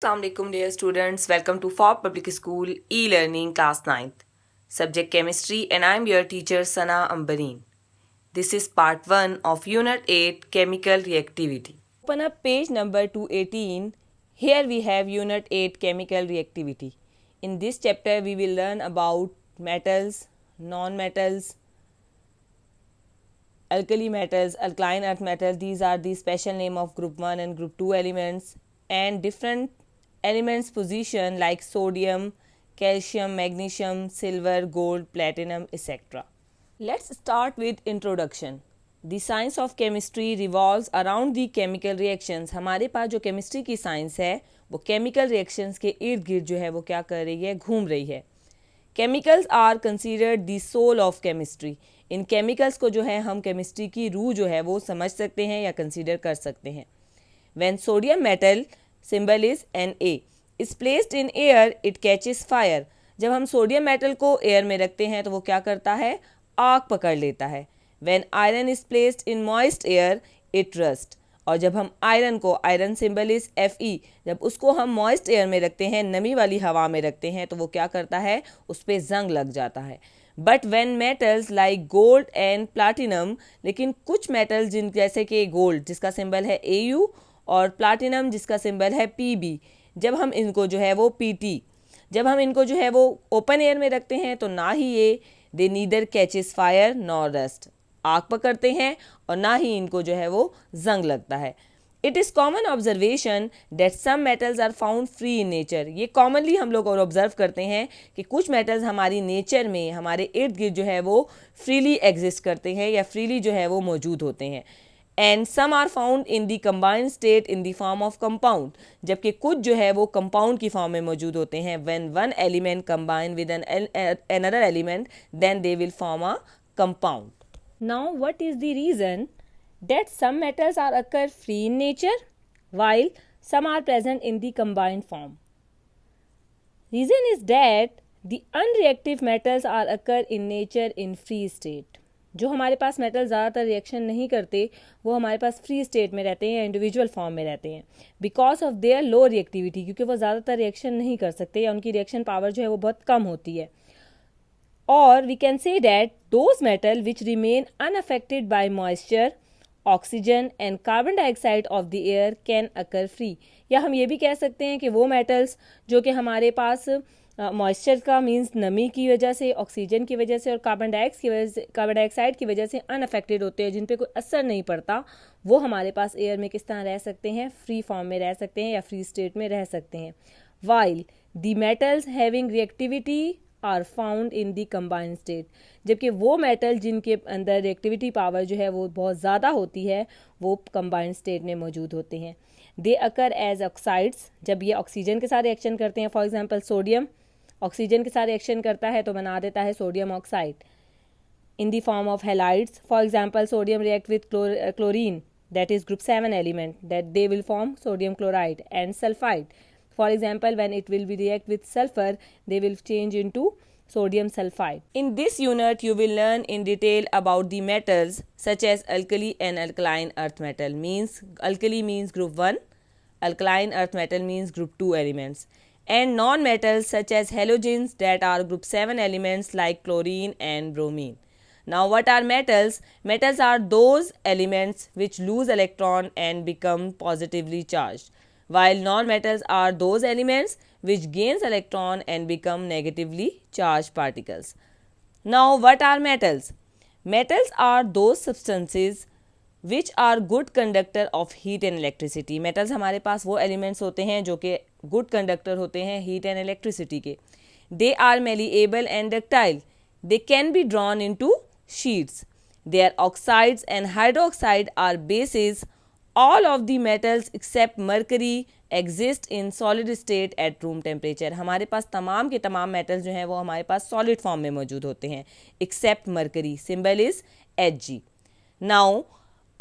Assalamualaikum dear students, welcome to FOB Public School e-learning class 9th, subject chemistry, and I am your teacher Sana Ambareen. This is part 1 of unit 8 chemical reactivity. Open up page number 218. Here we have unit 8 chemical reactivity. In this chapter we will learn about metals, non-metals, alkali metals, alkaline earth metals. These are the special name of group 1 and group 2 elements, and different elements position like sodium, calcium, magnesium, silver, gold, platinum, etc. Let's start with introduction. The science of chemistry revolves around the chemical reactions. हमारे पास जो chemistry की science है वो chemical reactions के इर्द गिर्द जो है वो क्या कर रही है, घूम रही है. Chemicals are considered the soul of chemistry. इन केमिकल्स को जो है हम केमिस्ट्री की रूह जो है वो समझ सकते हैं या कंसीडर कर सकते हैं. When sodium metal symbol is Na is placed in air it catches fire. जब हम सोडियम मेटल को एयर में रखते हैं तो वो क्या करता है, आग पकड़ लेता है. When iron is placed in moist air it rust. और जब हम आयरन को, आयरन सिंबल इज Fe, जब उसको हम मॉइस्ट एयर में रखते हैं, नमी वाली हवा में रखते हैं, तो वो क्या करता है, उस पर जंग लग जाता है. But when metals like gold and platinum, लेकिन कुछ मेटल्स जिन जैसे कि गोल्ड जिसका सिंबल है Au और प्लाटिनम जिसका सिंबल है Pb, जब हम इनको जो है वो Pt, जब हम इनको जो है वो ओपन एयर में रखते हैं तो ना ही ये they neither catches fire nor rust, आग पकड़ते हैं, और ना ही इनको जो है वो जंग लगता है. It is common observation that some metals are found free in nature. ये कॉमनली हम लोग और ऑब्जर्व करते हैं कि कुछ मेटल्स हमारी नेचर में, हमारे इर्द गिर्द जो है वो फ्रीली एग्जिस्ट करते हैं या फ्रीली जो है वो मौजूद होते हैं. And some are found in the combined state in the form of compound. जबकि कुछ जो है वो कंपाउंड की फॉर्म में मौजूद होते हैं. When one element combine with another element then they will form a compound. Now what is the reason that some metals are occur free in nature while some are present in the combined form? Reason is that the unreactive metals are occur in nature in free state. जो हमारे पास metal ज़्यादातर reaction नहीं करते वो हमारे पास free state में रहते हैं, इंडिविजुअल फॉर्म में रहते हैं, because of their low reactivity, क्योंकि वो ज़्यादातर रिएक्शन नहीं कर सकते या उनकी रिएक्शन पावर जो है वो बहुत कम होती है. Or we can say that those metals which remain unaffected by moisture, oxygen and carbon dioxide of the air can occur free. या हम ये भी कह सकते हैं कि वो मेटल्स जो कि हमारे पास मॉइस्चर का मीन्स नमी की वजह से, ऑक्सीजन की वजह से और कार्बन डाइऑक्साइड की वजह से अनअफेक्टेड होते हैं, जिन पे कोई असर नहीं पड़ता, वो हमारे पास एयर में किस तरह रह सकते हैं, फ्री फॉर्म में रह सकते हैं या फ्री स्टेट में रह सकते हैं. While the metals having reactivity are found in the combined state. जबकि वो मेटल जिनके अंदर रिएक्टिविटी पावर जो है वो बहुत ज़्यादा होती है वो कंबाइंड स्टेट में मौजूद होते हैं. दे अकर एज ऑक्साइड्स. जब ये ऑक्सीजन के साथ रिएक्शन करते हैं, फॉर एग्जांपल सोडियम ऑक्सीजन के साथ रिएक्शन करता है तो बना देता है sodium oxide. In the form of halides, for example sodium react with chlorine, that is group 7 element, that they will form sodium chloride. And sulfide, for example, when it will be react with sulfur, they will change into sodium sulfide. In this unit you will learn in detail about the metals such as alkali and alkaline earth metal. Means alkali means group 1, alkaline earth metal means group 2 elements, and non metals such as halogens that are group 7 elements like chlorine and bromine. Now what are metals? Metals are those elements which lose electron and become positively charged, while non-metals are those elements which gains electron and become negatively charged particles. Now what are metals? Metals are those substances which are good conductor of heat and electricity. Metals हमारे पास वो elements होते हैं जो कि good conductor होते हैं heat and electricity के. They are malleable and ductile. They can be drawn into sheets. Their oxides and hydroxide are bases. All of the metals except mercury exist in solid state at room temperature. हमारे पास तमाम के तमाम metals जो हैं वो हमारे पास solid form में मौजूद होते हैं except mercury. Symbol is Hg. Now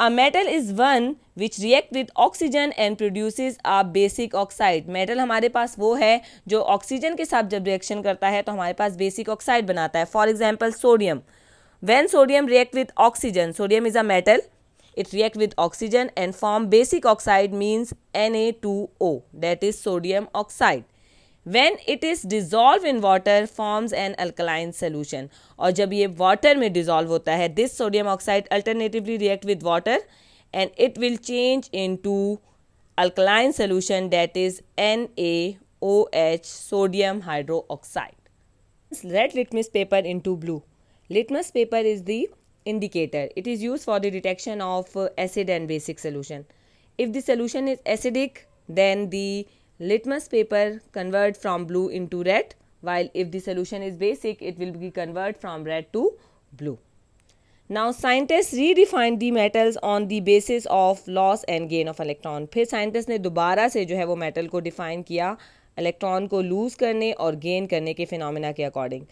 a metal is one which react with oxygen and produces a basic oxide. metal हमारे पास वो है जो ऑक्सीजन के साथ जब रिएक्शन करता है तो हमारे पास बेसिक ऑक्साइड बनाता है. For example sodium. When sodium react with oxygen, sodium is a metal, it react with oxygen and form basic oxide means Na2O, that is sodium oxide. When it is dissolved in water forms an alkaline solution. और जब ये water में dissolve होता है, this sodium oxide alternatively react with water and it will change into alkaline solution, that is NaOH, sodium hydroxide. Red litmus paper into blue. Litmus paper is the indicator. It is used for the detection of acid and basic solution. If the solution is acidic, then the litmus paper convert from blue into red, while if the solution is basic, it will be convert from red to blue. Now scientists redefined the metals on the basis of loss and gain of electron. फिर scientists ने दोबारा से जो है वो metal को define किया electron को लूज करने और गेन करने के फिनोमेना के according.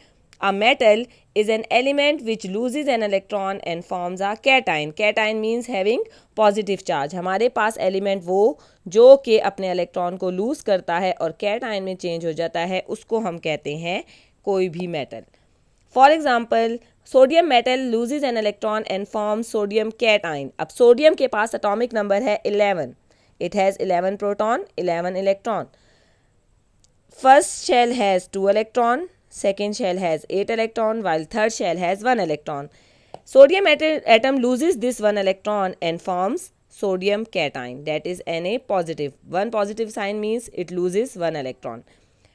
A metal is an element which loses an electron and forms a cation. Cation means having positive charge. हमारे पास एलिमेंट वो जो कि अपने इलेक्ट्रॉन को लूज करता है और कैटाइन में चेंज हो जाता है, उसको हम कहते हैं कोई भी metal. For example sodium metal loses an electron and form sodium cation. अब सोडियम के पास एटॉमिक नंबर है 11. It has 11 proton, 11 electron. First shell has 2 electron, second shell has 8 electron, while third shell has 1 electron. Sodium atom loses this 1 electron and forms sodium cation, that is Na positive. One positive sign means it loses 1 electron.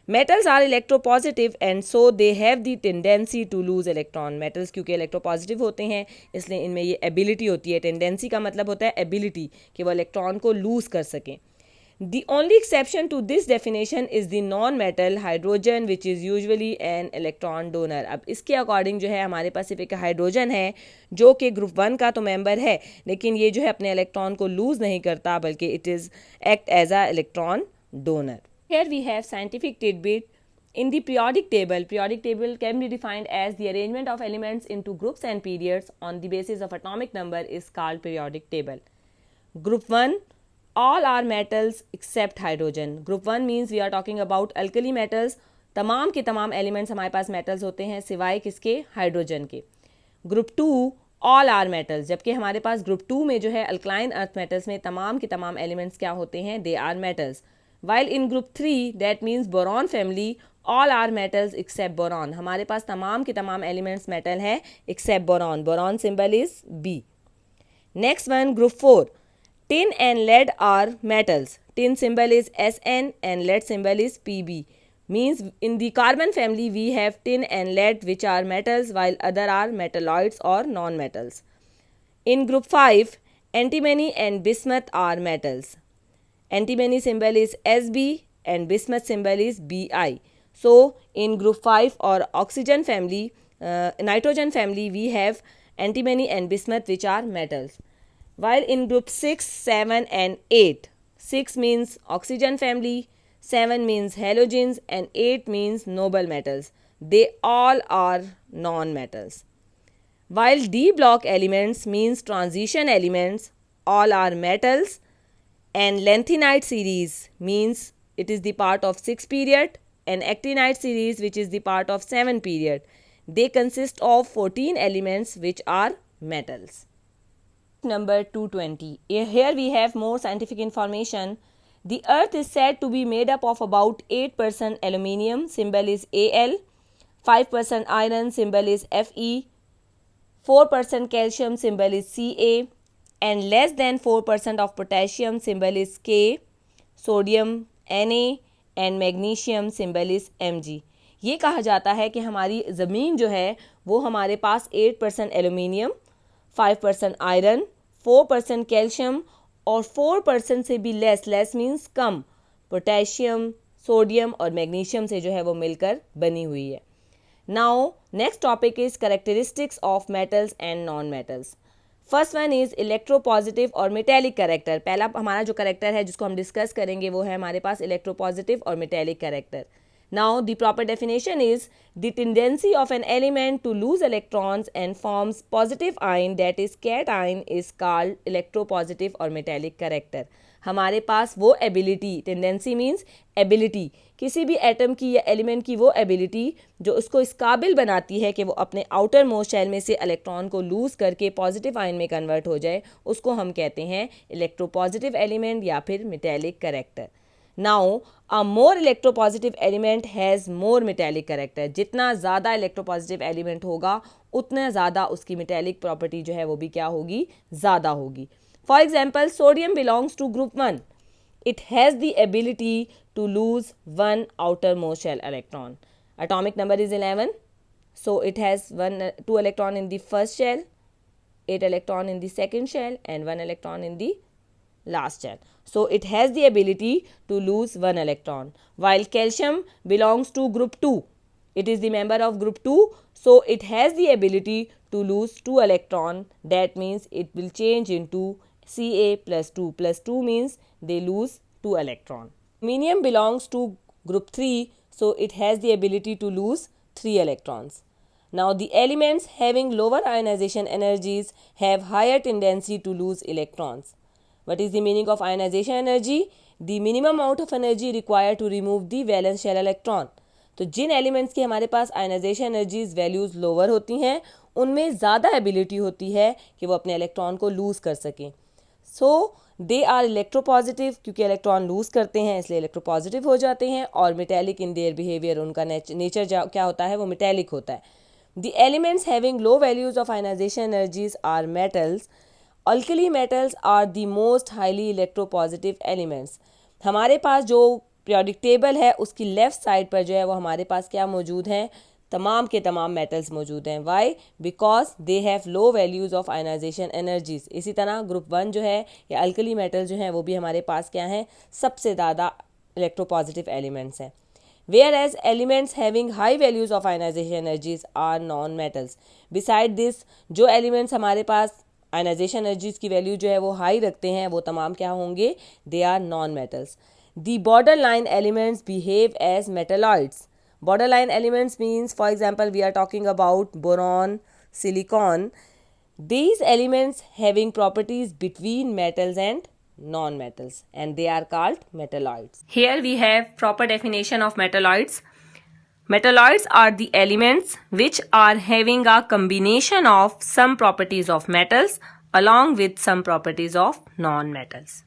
Metals are electropositive and so they have the tendency to lose electron. Metals क्योंकि electropositive होते हैं इसलिए इनमें ये ability होती है. Tendency का मतलब होता है ability कि वो electron को lose कर सकें. The only exception to this definition is the non-metal hydrogen which is usually an electron donor. अब इसके अकॉर्डिंग जो है हमारे पास सिर्फ एक हाइड्रोजन है जो कि ग्रुप 1 का तो मेंबर है, लेकिन ये जो है अपने इलेक्ट्रॉन को लूज नहीं करता बल्कि it is act as a electron donor. Here we have scientific tidbit. In the periodic table can be defined as the arrangement of elements into groups and periods on the basis of atomic number is called periodic table. Group 1, all are metals except hydrogen. Group 1 means we are talking about alkali metals. तमाम के तमाम elements हमारे पास metals होते हैं सिवाय किसके, hydrogen के. Group 2 all are metals, जबकि हमारे पास Group 2 में जो है alkaline earth metals में तमाम के तमाम elements क्या होते हैं, they are metals. While in Group 3 that means boron family all are metals except boron. हमारे पास तमाम के तमाम elements metal है except boron. Boron symbol is B. Next one, Group 4. Tin and lead are metals. Tin symbol is Sn and lead symbol is Pb. Means in the carbon family we have tin and lead which are metals while other are metalloids or non-metals. In Group 5, antimony and bismuth are metals. Antimony symbol is Sb and bismuth symbol is Bi. So in Group 5 or oxygen family, nitrogen family we have antimony and bismuth which are metals. While in Group 6, 7 and 8, 6 means oxygen family, 7 means halogens and 8 means noble metals. They all are non-metals. While D block elements means transition elements, all are metals, and lanthanide series means it is the part of 6 period and actinide series which is the part of 7 period. They consist of 14 elements which are metals. Number 220. Here we have more scientific information. The earth is said to be made up of about 8% aluminium, symbol is Al, 5% iron, symbol is Fe, 4% calcium, symbol is Ca, and less than 4% of potassium, symbol is K, sodium Na, and magnesium, symbol is Mg. ये कहा जाता है कि हमारी ज़मीन जो है वो हमारे पास 8% एल्यूमिनियम, 5% आयरन, 4% कैल्शियम और 4% से भी लेस मीन्स कम पोटेशियम, सोडियम और मैग्नीशियम से जो है वो मिलकर बनी हुई है. Now next topic is characteristics of metals and non metals. First one is electropositive और मेटेलिक कैरेक्टर. पहला हमारा जो कैरेक्टर है जिसको हम डिस्कस करेंगे वो है हमारे पास इलेक्ट्रोपॉजिटिव और metallic character. Now the proper definition is the tendency of an element to lose electrons and forms positive ion, that is cation, is called electropositive or metallic character. हमारे पास वो एबिलिटी, टेंडेंसी मीन्स एबिलिटी, किसी भी atom की या element की वो ability जो उसको इस काबिल बनाती है कि वो अपने आउटर मोस्ट शेल में से इलेक्ट्रॉन को लूज़ करके पॉजिटिव आयन में कन्वर्ट हो जाए, उसको हम कहते हैं इलेक्ट्रोपॉजिटिव एलिमेंट या फिर metallic character. Now a more electropositive element has more metallic character. जितना ज़्यादा इलेक्ट्रोपॉजिटिव एलिमेंट होगा उतना ज़्यादा उसकी मेटेलिक प्रॉपर्टी जो है वो भी क्या होगी, ज़्यादा होगी। For example, sodium belongs to group 1. It has the ability to lose one outermost shell electron. Atomic number is 11. So it has 2 electron in the first shell, 8 electron in the second shell, and 1 electron in the last shell. So it has the ability to lose 1 electron. While calcium belongs to group 2. It is the member of group 2. So it has the ability to lose 2 electron. That means it will change into Ca plus 2 plus 2 means they lose 2 electron. Aluminium belongs to group 3, so it has the ability to lose 3 electrons. Now the elements having lower ionization energies have higher tendency to lose electrons. What is the meaning of ionization energy? The minimum amount of energy required to remove the valence shell electron. तो जिन elements की हमारे पास ionisation energies values lower होती हैं उनमें ज़्यादा ability होती है कि वो अपने इलेक्ट्रॉन को लूज़ कर सकें। सो दे आर इलेक्ट्रोपॉजिटिव, क्योंकि इलेक्ट्रॉन लूज़ करते हैं इसलिए इलेक्ट्रोपॉजिटिव हो जाते हैं, और मेटेलिक इन देयर बिहेवियर, उनका नेचर क्या होता है, वो मेटेलिक होता है। The elements having low values of ionisation energies are metals. Alkali metals are the most highly electropositive elements. हमारे पास जो पीरियोडिक टेबल है उसकी लेफ्ट साइड पर जो है वो हमारे पास क्या मौजूद हैं, तमाम के तमाम मेटल्स मौजूद हैं। Why? Because they have low values of ionisation energies. इसी तरह ग्रुप 1 जो है या अल्कली मेटल जो हैं वो भी हमारे पास क्या हैं, सबसे ज़्यादा इलेक्ट्रोपॉजिटिव एलिमेंट्स हैं। Whereas elements having high values of ionisation energies are non metals. Beside this, जो एलिमेंट्स हमारे पास आयनाइजेशन एनर्जीज की वैल्यू जो है वो हाई रखते हैं वो तमाम क्या होंगे, they are non metals. The border line elements behave as metalloids. Borderline elements means, for example, we are talking about boron, silicon. These elements having properties between metals and non-metals, and they are called metalloids. Here we have proper definition of metalloids. Metalloids are the elements which are having a combination of some properties of metals along with some properties of non-metals.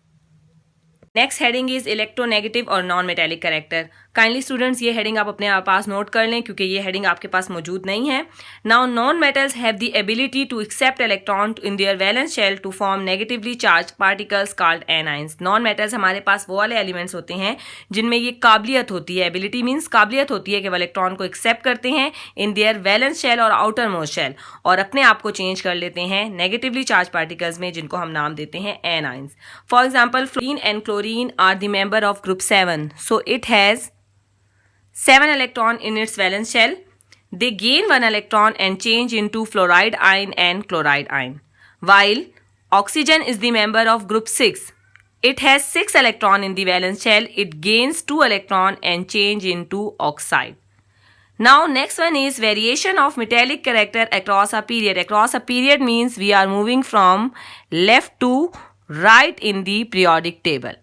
Next heading is electronegative और non metallic character. Kindly students ये heading आप अपने पास note कर लें क्योंकि ये heading आपके पास मौजूद नहीं है। Now non metals have the ability to accept electron in their valence shell to form negatively charge particles called anions. Non metals हमारे पास वो वाले एलिमेंट्स होते हैं जिनमें ये काबिलियत होती है, एबिलिटी मीन्स काबिलियत होती है कि वो इलेक्ट्रॉन को एक्सेप्ट करते हैं इन देयर वैलेंस शेल और आउटर मोस्ट शेल और अपने आप को चेंज कर लेते हैं नेगेटिवली चार्ज पार्टिकल्स में जिनको हम नाम देते हैं anions. For example, fluorine and chlorine are the member of group 7. So it has 7 electron in its valence shell. They gain 1 electron and change into fluoride ion and chloride ion. While oxygen is the member of group 6. It has 6 electron in the valence shell. It gains 2 electron and change into oxide. Now next one is variation of metallic character across a period. Across a period means we are moving from left to right in the periodic table.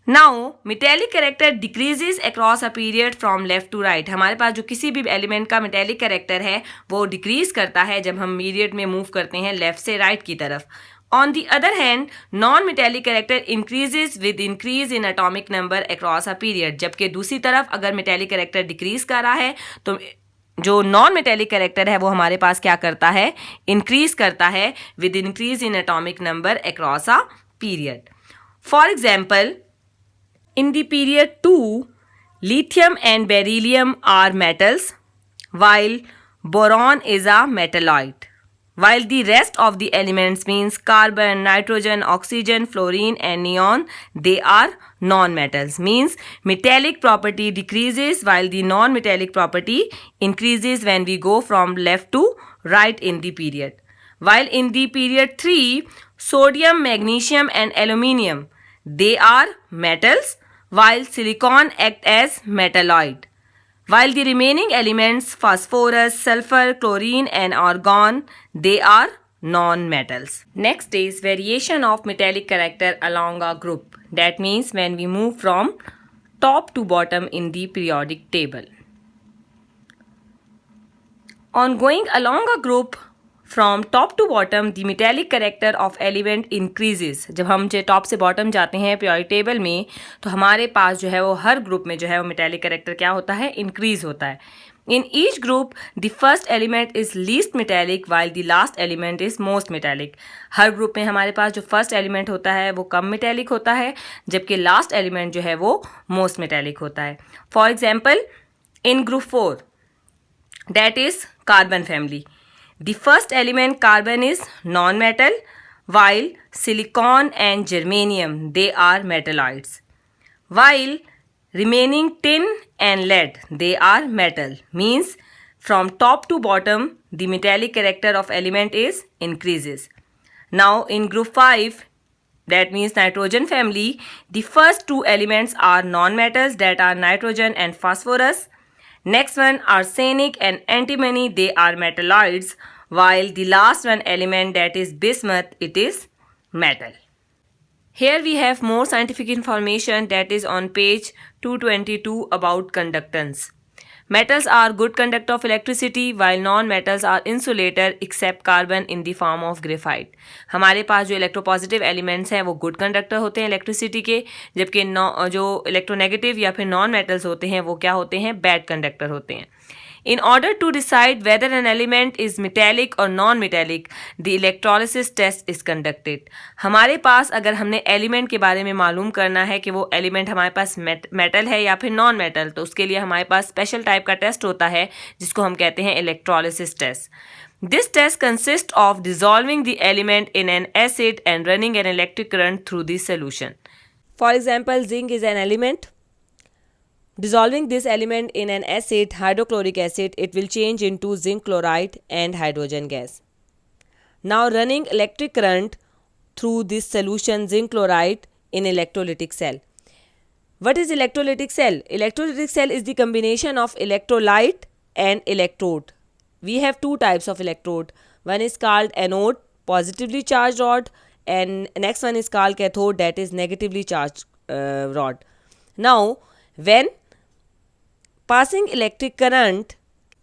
Now metallic character decreases across a period from left to right. हमारे पास जो किसी भी element का metallic character है वो decrease करता है जब हम पीरियड में मूव करते हैं लेफ्ट से राइट की तरफ। On the other hand, non metallic character increases with increase in atomic number across a period. जबकि दूसरी तरफ अगर मेटेलिक कैरेक्टर डिक्रीज कर रहा है तो जो नॉन मेटेलिक कैरेक्टर है वो हमारे पास क्या करता है, इंक्रीज करता है with increase in atomic number across a period. For example, in the period 2, lithium and beryllium are metals, while boron is a metalloid. While the rest of the elements means carbon, nitrogen, oxygen, fluorine and neon, they are non-metals. Means metallic property decreases while the non-metallic property increases when we go from left to right in the period. While in the period 3, sodium, magnesium and aluminium, they are metals, while silicon act as metalloid. While the remaining elements phosphorus, sulfur, chlorine and argon, they are non-metals. Next is variation of metallic character along a group. That means when we move from top to bottom in the periodic table. On going along a group from top to bottom, the metallic character of element increases. जब हम जो top से bottom जाते हैं periodic table में, तो हमारे पास जो है वो हर ग्रुप में जो है वो metallic character क्या होता है, increase होता है. In each group, the first element is least metallic while the last element is most metallic. Her group में हमारे पास जो फर्स्ट एलिमेंट होता है वो कम metallic होता है, जबकि लास्ट एलिमेंट जो है वो most metallic होता है. For example, in group 4, that is carbon family. The first element carbon is non-metal while silicon and germanium they are metalloids. While remaining tin and lead they are metal. Means from top to bottom the metallic character of element is increases. Now in group 5, that means nitrogen family, the first two elements are non-metals, that are nitrogen and phosphorus. Next one arsenic and antimony, they are metalloids, while the last one element, that is bismuth, it is metal. Here we have more scientific information, that is on page 222 about conductance. Metals are good conductor of electricity while non-metals are insulator except carbon in the form of graphite. हमारे पास जो electropositive elements हैं वो good conductor होते हैं electricity के, जबकि जो इलेक्ट्रोनेगेटिव या फिर नॉन मेटल्स होते हैं वो क्या होते हैं, बैड कंडक्टर होते हैं. In order to decide whether an element is metallic or non-metallic, the electrolysis test is conducted. हमारे पास अगर हमने एलिमेंट के बारे में मालूम करना है कि वो एलिमेंट हमारे पास मेटल है या फिर नॉन मेटल, तो उसके लिए हमारे पास स्पेशल टाइप का टेस्ट होता है जिसको हम कहते हैं electrolysis test. This test consists of dissolving the element in an acid and running an electric current through the solution. For example, zinc is an element. Dissolving this element in an acid, hydrochloric acid, it will change into zinc chloride and hydrogen gas. Now running electric current through this solution zinc chloride in electrolytic cell. What is electrolytic cell? Electrolytic cell is the combination of electrolyte and electrode. We have two types of electrode. One is called anode, positively charged rod, and next one is called cathode, that is negatively charged rod. Now when passing electric current,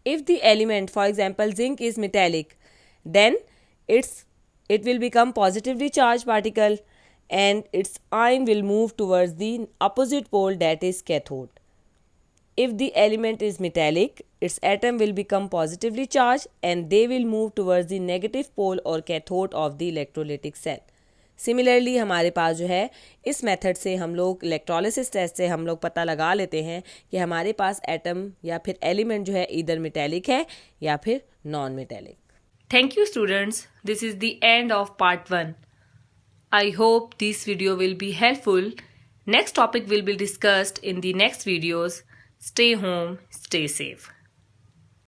if the element, for example zinc, is metallic, then it will become positively charged particle and its ion will move towards the opposite pole, that is cathode. If the element is metallic, its atom will become positively charged and they will move towards the negative pole or cathode of the electrolytic cell. Similarly हमारे पास जो है इस method से हम लोग electrolysis test से हम लोग पता लगा लेते हैं कि हमारे पास एटम या फिर एलिमेंट जो है इधर मेटेलिक है या फिर non metallic. Thank you students, this is the end of part 1. I hope this video will be helpful. Next topic will be discussed in the next videos. Stay home, stay safe.